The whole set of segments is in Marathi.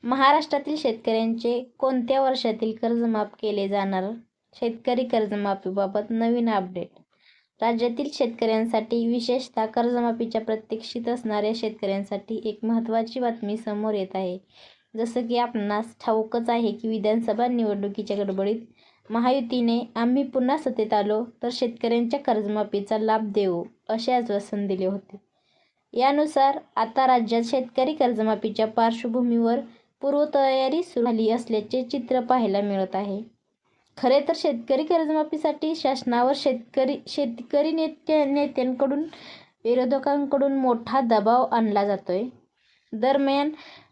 महाराष्ट्रातील शेतकऱ्यांचे कोणत्या वर्षातील कर्ज माफ केले जाणार? शेतकरी कर्जमाफीबाबत नवीन अपडेट. राज्यातील शेतकऱ्यांसाठी, विशेषतः कर्जमाफीच्या प्रतीक्षेत असणाऱ्या शेतकऱ्यांसाठी एक महत्त्वाची बातमी समोर येत आहे. जसं की आपणास ठाऊकच आहे की विधानसभा निवडणुकीच्या गडबडीत महायुतीने आम्ही पुन्हा सत्तेत आलो तर शेतकऱ्यांच्या कर्जमाफीचा लाभ देऊ असे आश्वासन दिले होते. यानुसार आता राज्यात शेतकरी कर्जमाफीच्या पार्श्वभूमीवर पूर्वतयारी सुरू झाली असल्याचे चित्र पाहायला मिळत आहे. खरे तर शेतकरी कर्जमाफीसाठी शासनावर शेतकरी नेत्यांकडून विरोधकांकडून मोठा दबाव आणला जातोय. दरम्यान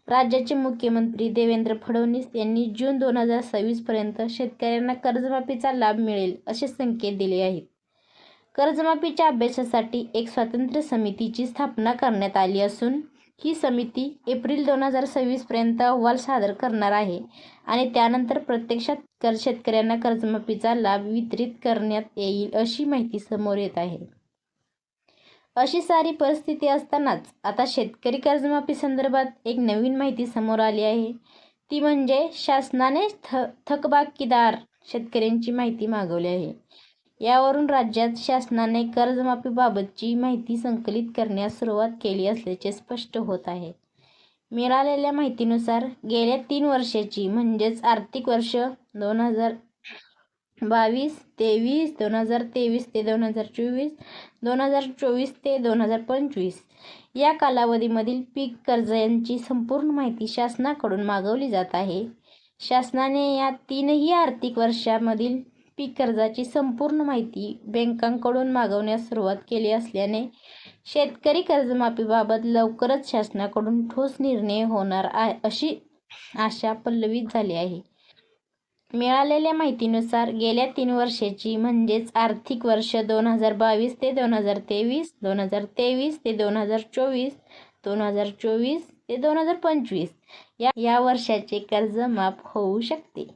राज्याचे मुख्यमंत्री देवेंद्र फडणवीस यांनी जून 2026 पर्यंत शेतकऱ्यांना कर्जमाफीचा लाभ मिळेल असे संकेत दिले आहेत. कर्जमाफीच्या अभ्यासासाठी एक स्वतंत्र समितीची स्थापना करण्यात आली असून ही समिती एप्रिल 2026 पर्यंत अहवाल सादर करणार आहे आणि त्यानंतर प्रत्यक्षात शेतकऱ्यांना कर्जमाफीचा लाभ वितरित करण्यात येईल अशी माहिती समोर येत आहे. अशी सारी परिस्थिती असतानाच आता शेतकरी कर्जमाफी संदर्भात एक नवीन माहिती समोर आली आहे. ती म्हणजे शासनाने थकबाकीदार शेतकऱ्यांची माहिती मागवली आहे. यावरून राज्यात शासनाने कर्जमाफीबाबतची माहिती संकलित करण्यास सुरुवात केली असल्याचे स्पष्ट होत आहे. मिळालेल्या माहितीनुसार गेल्या 3 वर्षाची म्हणजेच आर्थिक वर्ष 2022-23, 2023 ते 2024, 2024 ते 2025 या कालावधीमधील पीक कर्जांची संपूर्ण माहिती शासनाकडून मागवली जात आहे. शासनाने या 3ही आर्थिक वर्षांमधील पीक कर्जाची संपूर्ण माहिती बँकांकडून मागवण्यास सुरुवात केली असल्याने शेतकरी कर्जमाफीबाबत लवकरच शासनाकडून ठोस निर्णय होणार अशी आशा पल्लवित झाली आहे. मिळालेल्या माहितीनुसार गेल्या 3 वर्षाची म्हणजेच आर्थिक वर्ष 2022 ते 2023, 2023 ते 2024, 2024 ते 2025 या वर्षाचे कर्ज माफ होऊ शकते.